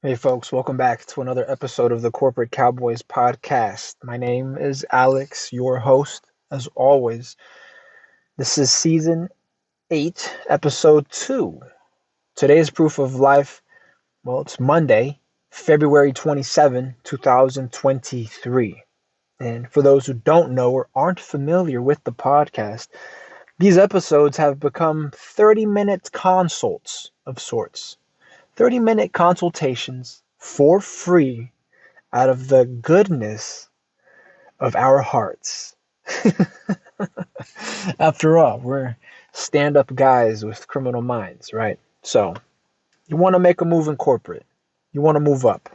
Hey folks, welcome back to another episode of the Corporate Cowboys podcast. My name is Alex, your host, as always. This is season 8, episode 2. Today's proof of life, well, it's Monday, February 27, 2023. And for those who don't know or aren't familiar with the podcast, these episodes have become 30-minute consults of sorts. 30-minute consultations for free out of the goodness of our hearts. After all, we're stand up guys with criminal minds, right? So, you want to make a move in corporate, you want to move up.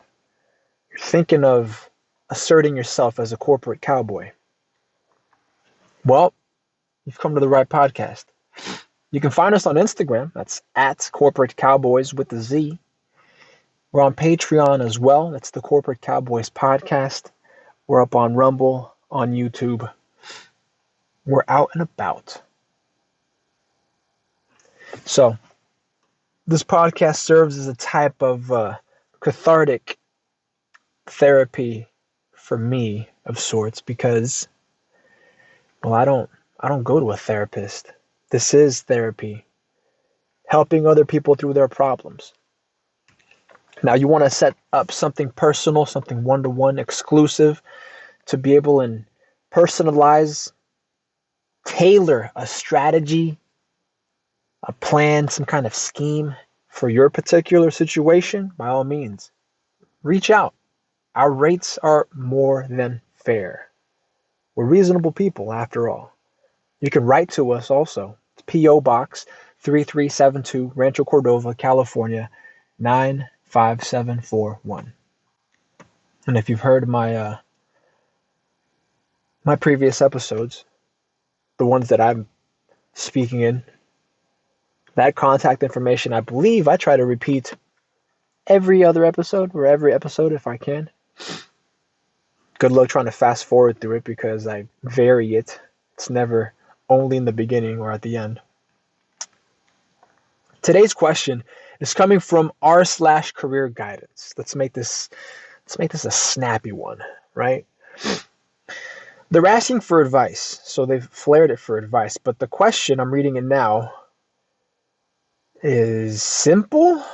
You're thinking of asserting yourself as a corporate cowboy. Well, you've come to the right podcast. You can find us on Instagram. That's at Corporate Cowboys with the Z. We're on Patreon as well. That's the Corporate Cowboys podcast. We're up on Rumble, on YouTube. We're out and about. So, this podcast serves as a type of cathartic therapy for me of sorts because, well, I don't go to a therapist. This is therapy, helping other people through their problems. Now, you want to set up something personal, something one-to-one exclusive to be able to personalize, tailor a strategy, a plan, some kind of scheme for your particular situation. By all means, reach out. Our rates are more than fair. We're reasonable people, after all. You can write to us also. It's P.O. Box 3372, Rancho Cordova, California, 95741. And if you've heard my previous episodes, the ones that I'm speaking in, that contact information, I believe I try to repeat every other episode or every episode if I can. Good luck trying to fast forward through it because I vary it. It's never only in the beginning or at the end. Today's question is coming from r/career guidance. Let's make this a snappy one, right? They're asking for advice, so they've flared it for advice. But the question, I'm reading it now, is simple?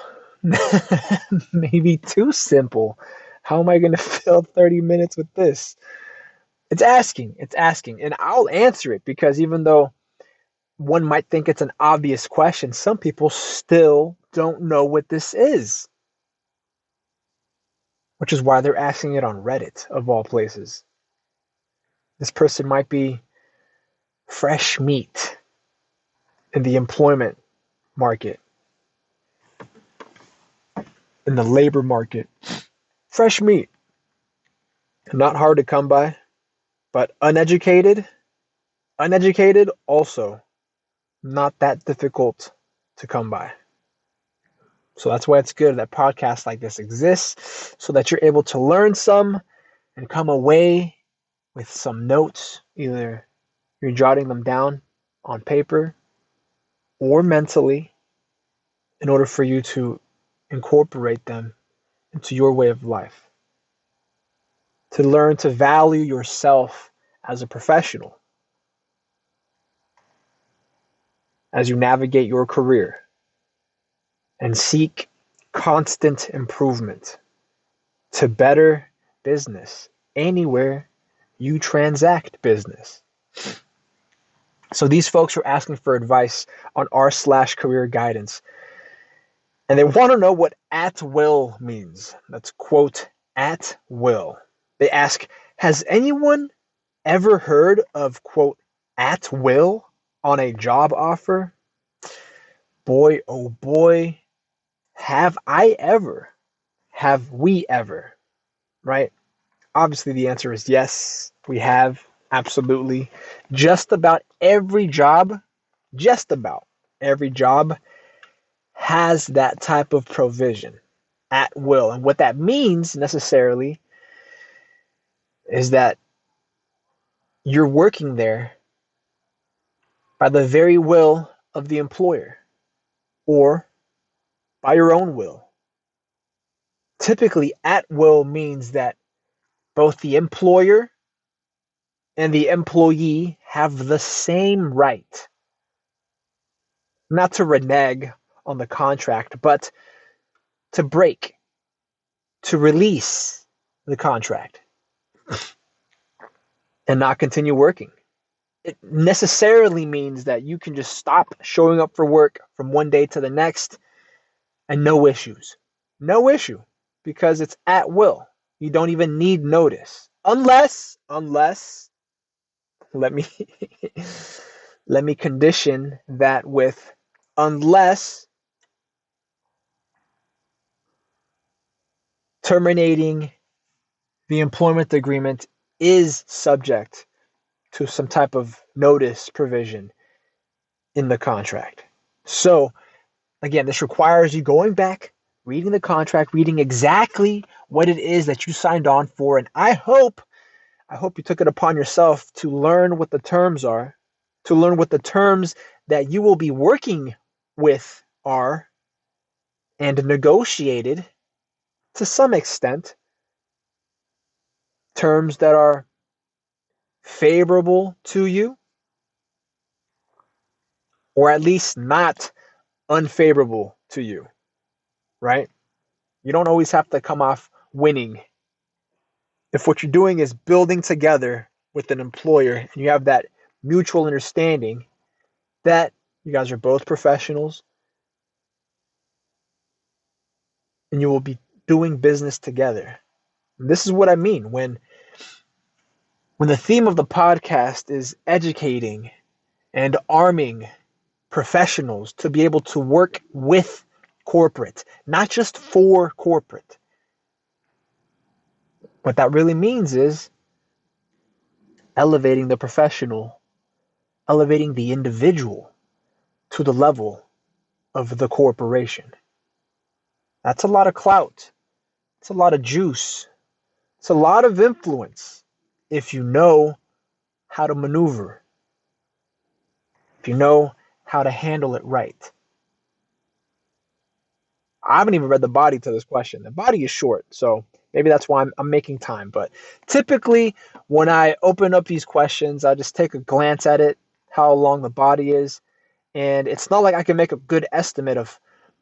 Maybe too simple. How am I going to fill 30 minutes with this? It's asking, and I'll answer it because even though one might think it's an obvious question, some people still don't know what this is, which is why they're asking it on Reddit, of all places. This person might be fresh meat in the employment market, in the labor market. Fresh meat, not hard to come by, but uneducated also not that difficult to come by. So that's why it's good that podcasts like this exist, so that you're able to learn some and come away with some notes. Either you're jotting them down on paper or mentally in order for you to incorporate them into your way of life. To learn to value yourself as a professional as you navigate your career and seek constant improvement to better business anywhere you transact business. So these folks are asking for advice on r/career guidance. And they want to know what at will means. That's quote, at will. They ask, has anyone ever heard of quote, at will on a job offer? Boy, oh boy, have I ever. Have we ever? Right? Obviously, the answer is yes, we have. Absolutely. Just about every job has that type of provision at will. And what that means necessarily is that you're working there by the very will of the employer or by your own will Typically, at will means that both the employer and the employee have the same right, not to renege on the contract, but to break, to release the contract and not continue working. It necessarily means that you can just stop showing up for work from one day to the next and no issues. No issue because it's at will. You don't even need notice. Unless let me let me condition that with unless terminating the employment agreement is subject to some type of notice provision in the contract. So, again, this requires you going back, reading the contract, reading exactly what it is that you signed on for, and I hope you took it upon yourself to learn what the terms are, to learn what the terms that you will be working with are, and negotiated to some extent terms that are favorable to you, or at least not unfavorable to you, right? You don't always have to come off winning. If what you're doing is building together with an employer and you have that mutual understanding that you guys are both professionals and you will be doing business together. And this is what I mean when the theme of the podcast is educating and arming professionals to be able to work with corporate, not just for corporate. What that really means is elevating the professional, elevating the individual to the level of the corporation. That's a lot of clout. It's a lot of juice. It's a lot of influence if you know how to maneuver, if you know how to handle it right. I haven't even read the body to this question. The body is short, so maybe that's why I'm making time. But typically, when I open up these questions, I just take a glance at it, how long the body is, and it's not like I can make a good estimate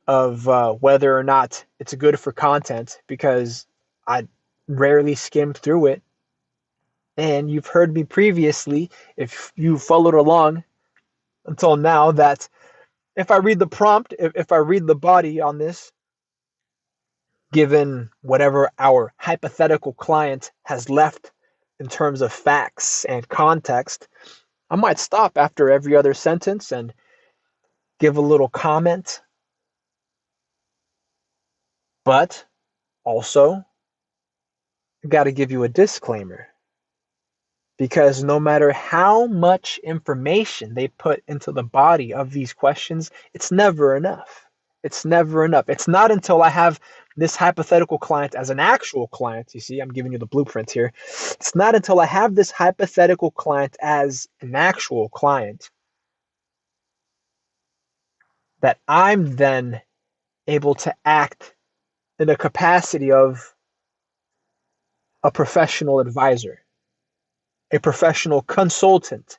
of whether or not it's good for content because I rarely skim through it. And you've heard me previously, if you followed along until now, that if I read the prompt, if I read the body on this, given whatever our hypothetical client has left in terms of facts and context, I might stop after every other sentence and give a little comment. But also, I got to give you a disclaimer because no matter how much information they put into the body of these questions, it's never enough. It's never enough. It's not until I have this hypothetical client as an actual client. You see, I'm giving you the blueprint here. It's not until I have this hypothetical client as an actual client that I'm then able to act in the capacity of a professional advisor, a professional consultant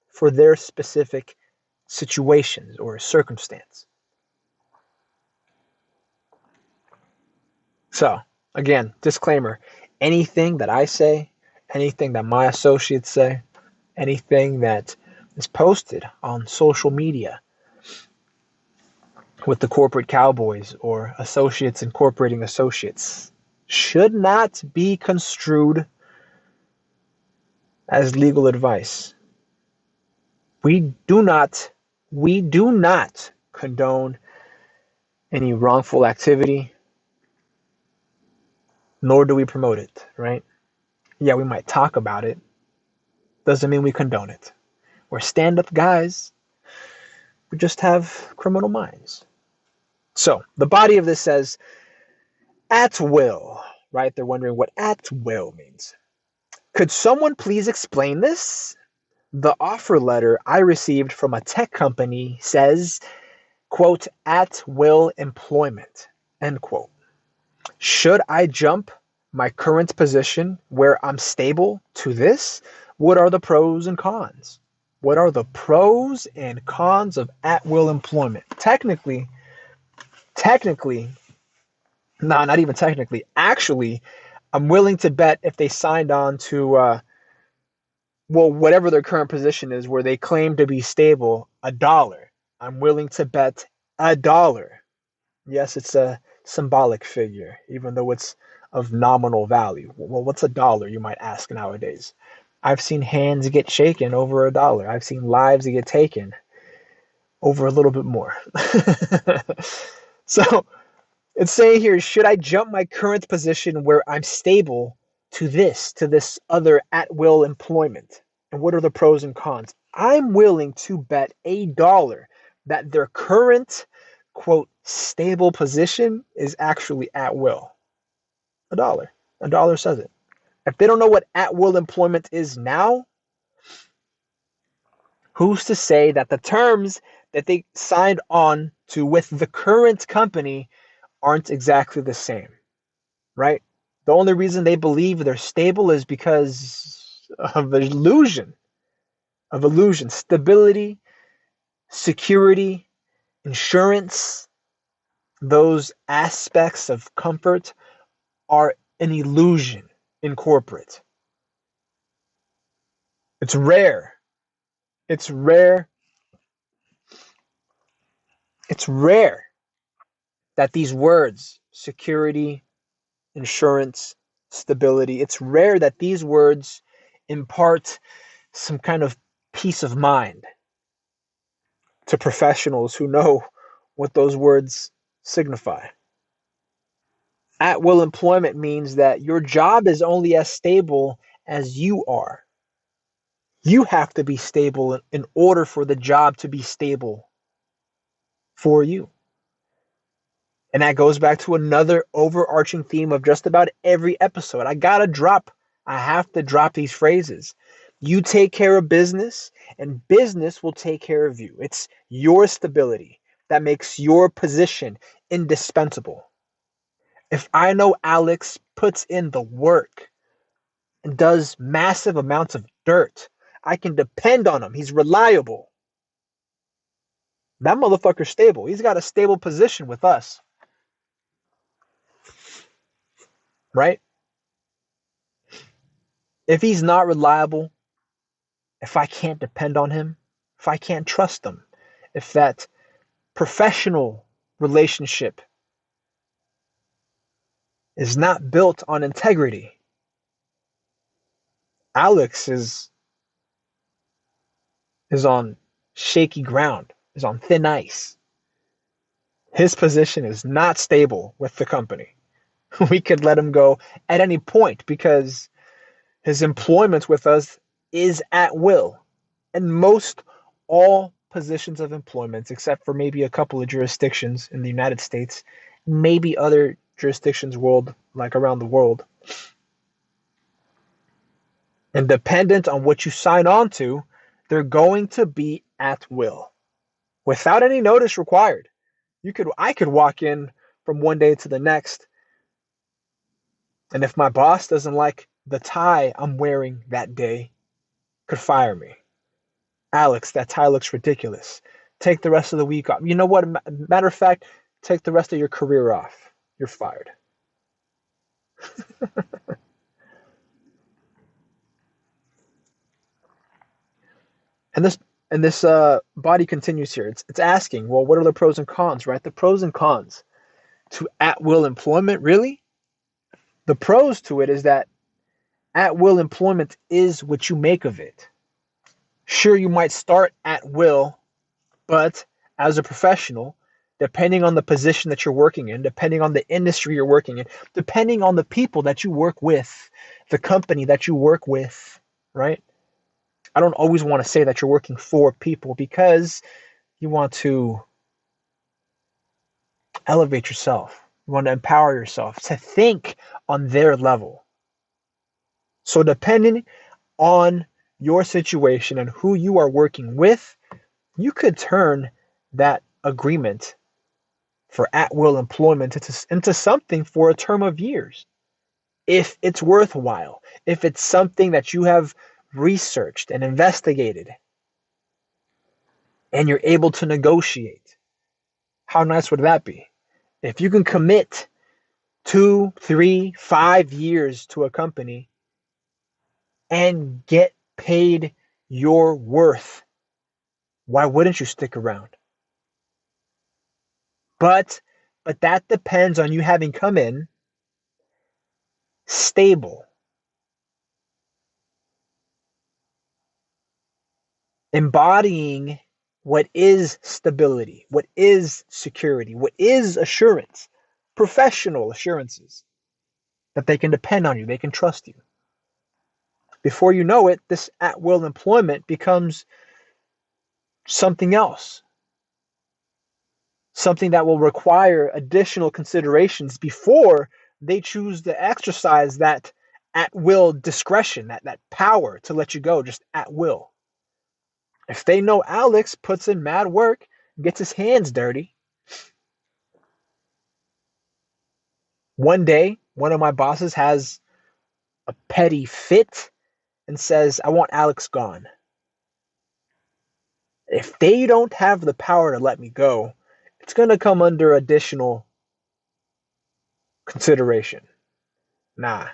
for their specific situations or circumstance. So, again, disclaimer, anything that I say, anything that my associates say, anything that is posted on social media with the corporate Cowboys or associates incorporating associates should not be construed as legal advice. We do not condone any wrongful activity, nor do we promote it, right? Yeah, we might talk about it. Doesn't mean we condone it. We're stand-up guys. We just have criminal minds. So, the body of this says, at will, right? They're wondering what at will means. Could someone please explain this? The offer letter I received from a tech company says, quote, at will employment, end quote. Should I jump my current position where I'm stable to this? What are the pros and cons? What are the pros and cons of at-will employment? Technically, no, not even technically. Actually, I'm willing to bet if they signed on to, well, whatever their current position is, where they claim to be stable, $1. I'm willing to bet $1. Yes, it's a symbolic figure, even though it's of nominal value. Well, what's $1, you might ask nowadays? I've seen hands get shaken over $1. I've seen lives get taken over a little bit more. So it's saying here, should I jump my current position where I'm stable to this other at will employment? And what are the pros and cons? I'm willing to bet $1 that their current, quote, stable position is actually at will. $1. $1 says it. If they don't know what at will employment is now, who's to say that the terms that they signed on to with the current company aren't exactly the same, right? The only reason they believe they're stable is because of illusion, stability, security, insurance. Those aspects of comfort are an illusion in corporate. It's rare. It's rare. It's rare that these words, security, insurance, stability, it's rare that these words impart some kind of peace of mind to professionals who know what those words signify. At will employment means that your job is only as stable as you are. You have to be stable in order for the job to be stable for you. And that goes back to another overarching theme of just about every episode. I have to drop these phrases. You take care of business, and business will take care of you. It's your stability that makes your position indispensable. If I know Alex puts in the work and does massive amounts of dirt, I can depend on him. He's reliable. That motherfucker's stable. He's got a stable position with us, right? If he's not reliable, if I can't depend on him, if I can't trust him, if that professional relationship is not built on integrity, Alex is on shaky ground, is on thin ice. His position is not stable with the company. We could let him go at any point because his employment with us is at will. And most all positions of employment, except for maybe a couple of jurisdictions in the United States, maybe other jurisdictions around the world, and dependent on what you sign on to, they're going to be at will without any notice required. I could walk in from one day to the next, and if my boss doesn't like the tie I'm wearing that day, could fire me. Alex, that tie looks ridiculous. Take the rest of the week off. You know what? Matter of fact, take the rest of your career off. You're fired. And this body continues here. It's asking, well, what are the pros and cons, right? The pros and cons to at will employment, really? The pros to it is that at will employment is what you make of it. Sure, you might start at will, but as a professional, depending on the position that you're working in, depending on the industry you're working in, depending on the people that you work with, the company that you work with, right? I don't always want to say that you're working for people because you want to elevate yourself. You want to empower yourself to think on their level. So depending on your situation and who you are working with, you could turn that agreement for at-will employment into something for a term of years. If it's worthwhile, if it's something that you have researched and investigated, and you're able to negotiate, how nice would that be? If you can commit 2, 3, 5 years to a company and get paid your worth, why wouldn't you stick around? But that depends on you having come in stable, embodying what is stability, what is security, what is assurance, professional assurances that they can depend on you, they can trust you. Before you know it, this at-will employment becomes something else, something that will require additional considerations before they choose to exercise that at-will discretion, that power to let you go just at will. If they know Alex puts in mad work, gets his hands dirty, one day one of my bosses has a petty fit and says, I want Alex gone. If they don't have the power to let me go, it's going to come under additional consideration. Nah,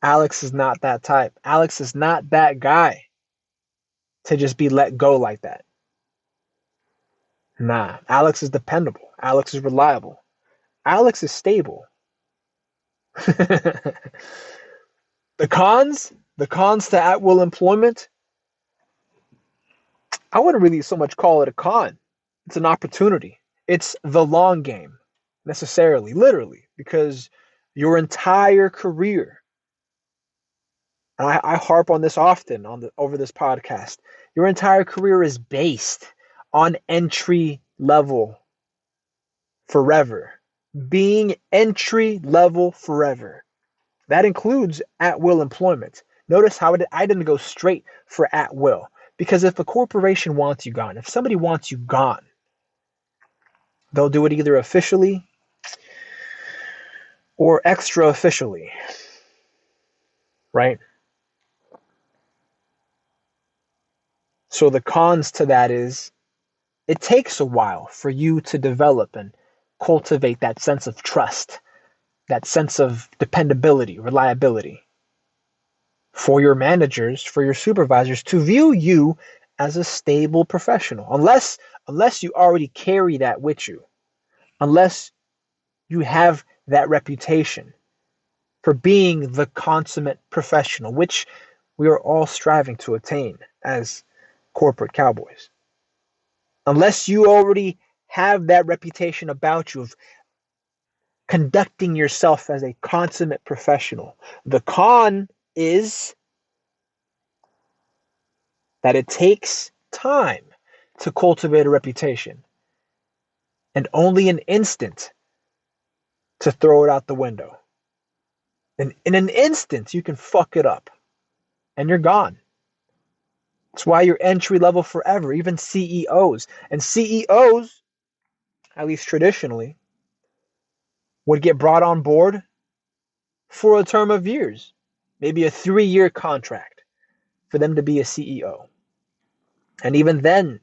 Alex is not that type. Alex is not that guy to just be let go like that. Nah, Alex is dependable. Alex is reliable. Alex is stable. The cons to at-will employment, I wouldn't really so much call it a con. It's an opportunity. It's the long game, necessarily, literally, because your entire career, and I harp on this often over this podcast, your entire career is based on entry level forever. Being entry level forever. That includes at-will employment. Notice how I didn't go straight for at-will. Because if a corporation wants you gone, if somebody wants you gone, they'll do it either officially or extra officially, right? So the cons to that is it takes a while for you to develop and cultivate that sense of trust, that sense of dependability, reliability, for your managers, for your supervisors to view you as a stable professional. Unless you already carry that with you, unless you have that reputation for being the consummate professional, which we are all striving to attain as corporate cowboys. Unless you already have that reputation about you of conducting yourself as a consummate professional. The con is that it takes time to cultivate a reputation and only an instant to throw it out the window. And in an instant, you can fuck it up and you're gone. That's why you're entry level forever, even CEOs. And CEOs, at least traditionally, would get brought on board for a term of years, maybe a 3-year contract for them to be a CEO. And even then,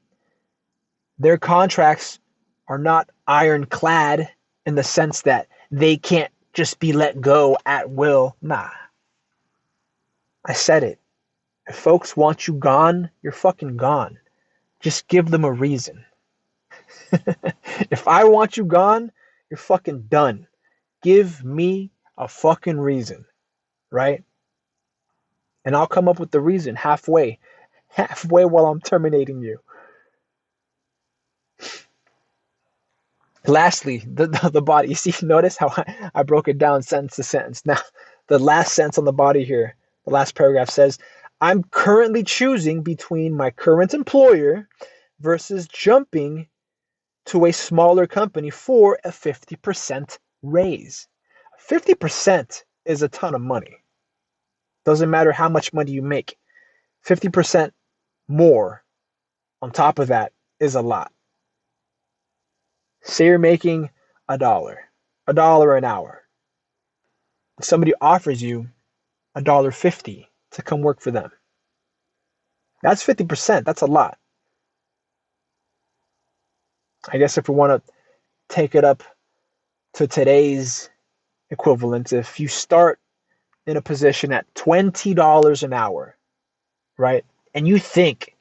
their contracts are not ironclad in the sense that they can't just be let go at will. Nah. I said it. If folks want you gone, you're fucking gone. Just give them a reason. If I want you gone, you're fucking done. Give me a fucking reason, right? And I'll come up with the reason halfway while I'm terminating you. Lastly, the body. You see, notice how I broke it down sentence to sentence. Now, the last sentence on the body here, the last paragraph says, I'm currently choosing between my current employer versus jumping to a smaller company for a 50% raise. 50% is a ton of money. Doesn't matter how much money you make. 50% more on top of that is a lot. Say you're making $1 an hour. If somebody offers you $1.50 to come work for them, that's 50%. That's a lot. I guess if we want to take it up to today's equivalent, if you start in a position at $20 an hour, right, and you think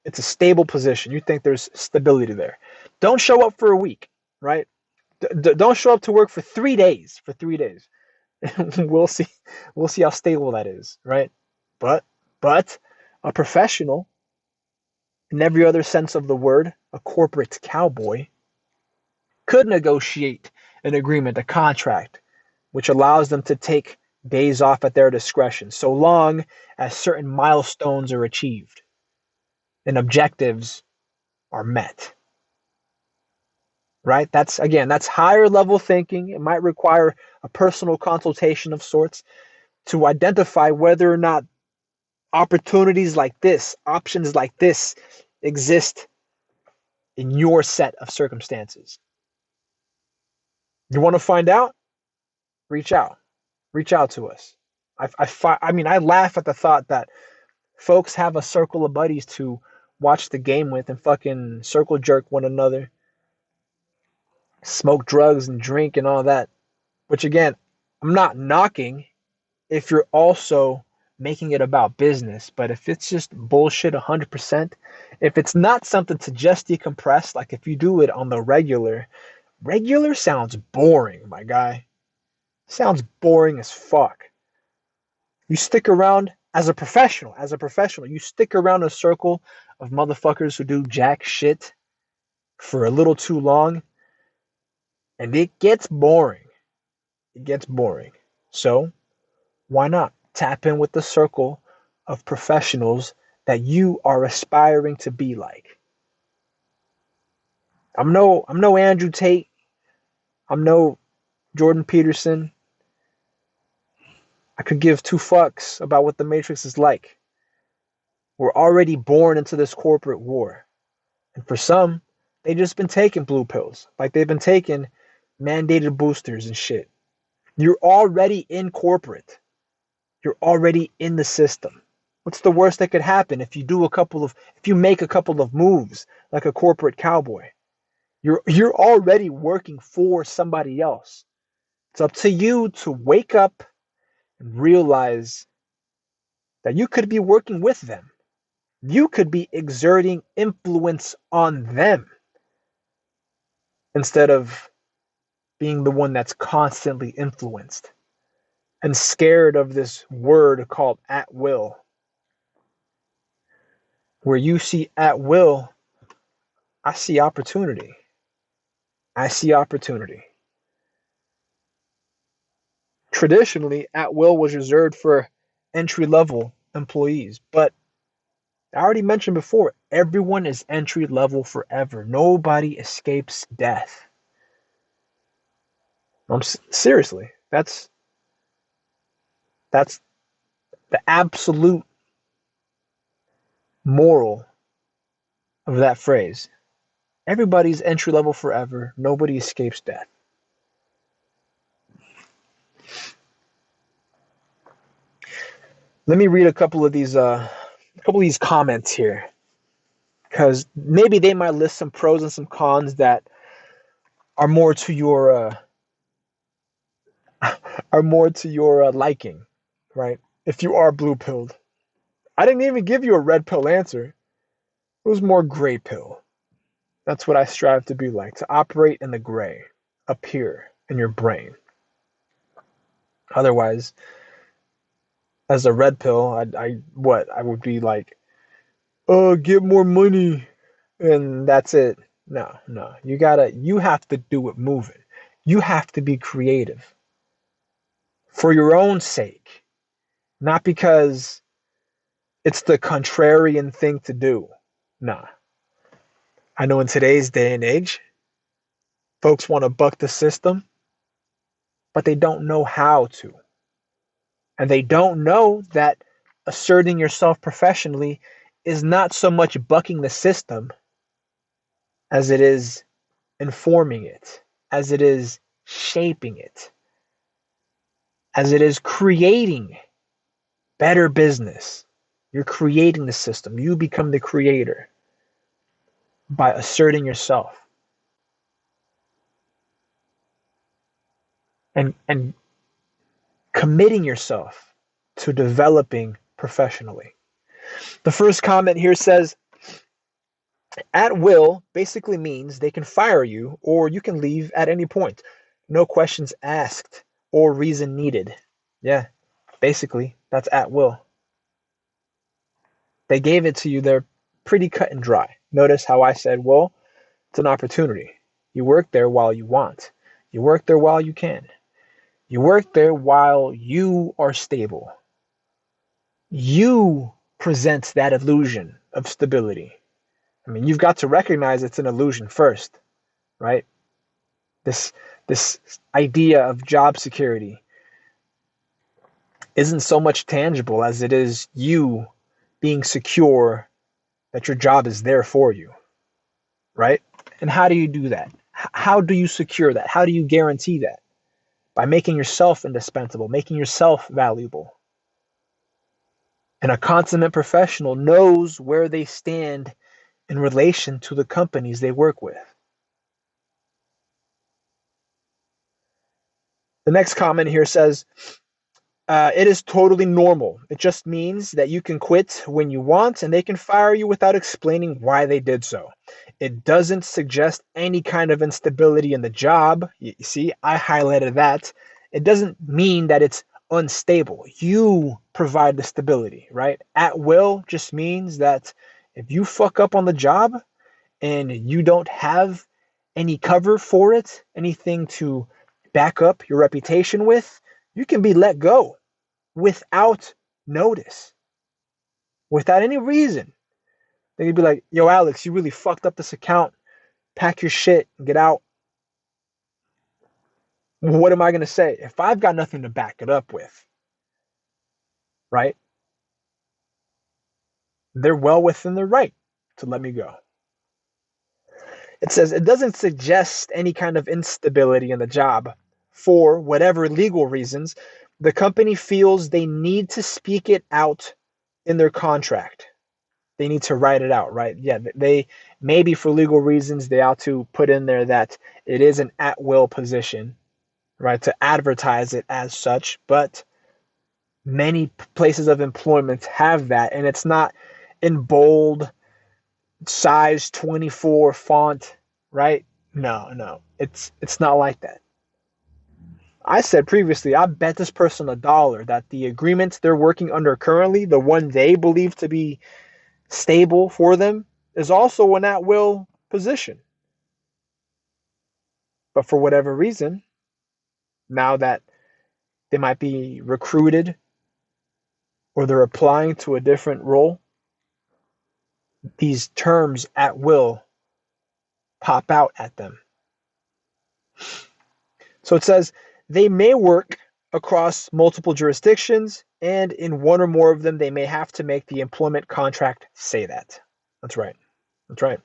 it's a stable position, you think there's stability there, don't show up for a week, right? Don't show up to work for 3 days. We'll see. We'll see how stable that is, right? But a professional, in every other sense of the word, a corporate cowboy, could negotiate an agreement, a contract, which allows them to take days off at their discretion, so long as certain milestones are achieved and objectives are met. Right? That's higher level thinking. It might require a personal consultation of sorts to identify whether or not opportunities like this, options like this exist in your set of circumstances. You want to find out? Reach out. Reach out to us. I laugh at the thought that folks have a circle of buddies to watch the game with and fucking circle jerk one another, smoke drugs and drink and all that. Which again, I'm not knocking if you're also making it about business, but if it's just bullshit 100%, if it's not something to just decompress, like if you do it on the regular sounds boring, my guy. Sounds boring as fuck. You stick around as a professional, you stick around a circle of motherfuckers who do jack shit for a little too long, and it gets boring. It gets boring. So, why not tap in with the circle of professionals that you are aspiring to be like? I'm no Andrew Tate. I'm no Jordan Peterson. I could give two fucks about what the Matrix is like. We're already born into this corporate war. And for some, they just been taking blue pills. Like they've been taking mandated boosters and shit. You're already in corporate. You're already in the system. What's the worst that could happen if you make a couple of moves like a corporate cowboy? You're already working for somebody else. It's up to you to wake up and realize that you could be working with them. You could be exerting influence on them instead of being the one that's constantly influenced and scared of this word called at will. Where you see at will, I see opportunity. I see opportunity. Traditionally, at will was reserved for entry level employees, but I already mentioned before, everyone is entry level forever. Nobody escapes death. Seriously, that's the absolute moral of that phrase. Everybody's entry level forever. Nobody escapes death. Let me read a couple of these comments here, because maybe they might list some pros and some cons that are more to your liking, right? If you are blue pilled, I didn't even give you a red pill answer. It was more gray pill. That's what I strive to be like, to operate in the gray, up here in your brain. Otherwise, as a red pill, I would be like, oh, get more money, and that's it. No, you have to do it moving. You have to be creative for your own sake, not because it's the contrarian thing to do. Nah. I know in today's day and age, folks want to buck the system, but they don't know how to. And they don't know that asserting yourself professionally is not so much bucking the system as it is informing it, as it is shaping it, as it is creating better business. You're creating the system. You become the creator by asserting yourself and committing yourself to developing professionally. The first comment here says, at will basically means they can fire you or you can leave at any point. No questions asked or reason needed. Yeah, basically, that's at will. They gave it to you. They're pretty cut and dry. Notice how I said, well, it's an opportunity. You work there while you want. You work there while you can. You work there while you are stable. You present that illusion of stability. I mean, you've got to recognize it's an illusion first, right? This this idea of job security isn't so much tangible as it is you being secure that your job is there for you, right? And how do you do that? How do you secure that? How do you guarantee that? By making yourself indispensable, making yourself valuable. And a consummate professional knows where they stand in relation to the companies they work with. The next comment here says, it is totally normal. It just means that you can quit when you want and they can fire you without explaining why they did so. It doesn't suggest any kind of instability in the job. You see, I highlighted that. It doesn't mean that it's unstable. You provide the stability, right? At will just means that if you fuck up on the job and you don't have any cover for it, anything to back up your reputation with, you can be let go without notice, without any reason. They could be like, yo, Alex, you really fucked up this account. Pack your shit and get out. What am I going to say? If I've got nothing to back it up with, right? They're well within their right to let me go. It says it doesn't suggest any kind of instability in the job. For whatever legal reasons, the company feels they need to speak it out in their contract. They need to write it out, right? Yeah, they maybe for legal reasons they ought to put in there that it is an at-will position, right? To advertise it as such, but many places of employment have that, and it's not in bold, size 24 font, right? No, it's not like that. I said previously, I bet this person $1 that the agreement they're working under currently, the one they believe to be stable for them, is also an at-will position. But for whatever reason, now that they might be recruited or they're applying to a different role, these terms at will pop out at them. So it says they may work across multiple jurisdictions, and in one or more of them, they may have to make the employment contract say that. That's right. That's right.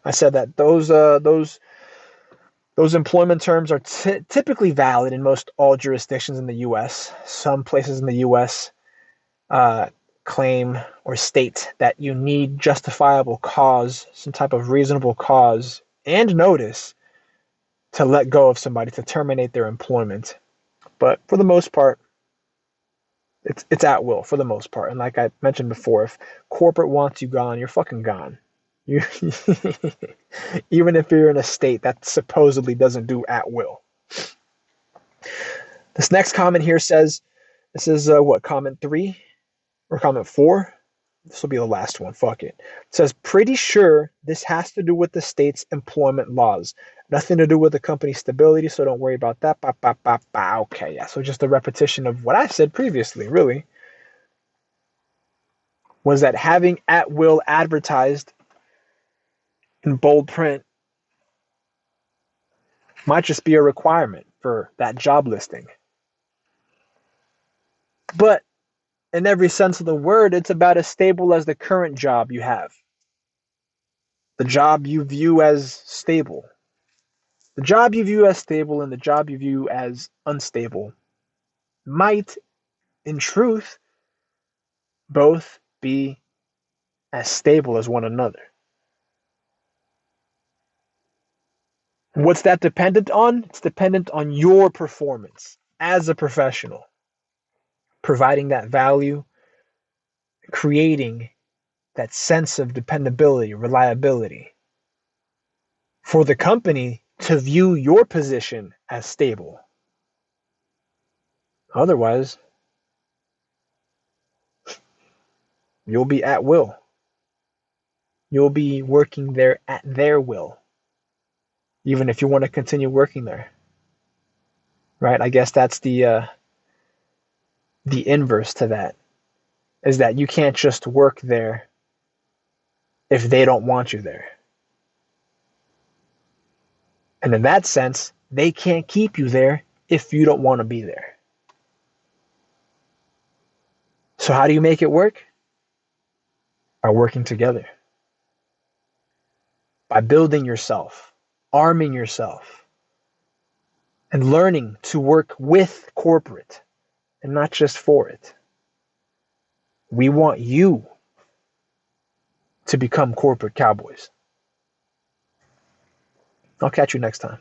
I said that those employment terms are typically valid in most all jurisdictions in the U.S. Some places in the U.S. Claim or state that you need justifiable cause, some type of reasonable cause and notice to let go of somebody, to terminate their employment. But for the most part, it's at will for the most part. And like I mentioned before, if corporate wants you gone, you're fucking gone. You even if you're in a state that supposedly doesn't do at will. This next comment here says, this is what, comment 3 or comment 4? This will be the last one. Fuck it. It says, pretty sure this has to do with the state's employment laws. Nothing to do with the company's stability, so don't worry about that. Okay, yeah. So just a repetition of what I said previously, really. Was that having at will advertised in bold print might just be a requirement for that job listing. But in every sense of the word, it's about as stable as the current job you have. The job you view as stable. The job you view as stable and the job you view as unstable might, in truth, both be as stable as one another. What's that dependent on? It's dependent on your performance as a professional, providing that value, creating that sense of dependability, reliability, for the company to view your position as stable. Otherwise, you'll be at will. You'll be working there at their will, even if you want to continue working there. Right? I guess that's the inverse to that, is that you can't just work there if they don't want you there. And in that sense, they can't keep you there if you don't want to be there. So how do you make it work? By working together. By building yourself, arming yourself, and learning to work with corporate and not just for it. We want you to become corporate cowboys. I'll catch you next time.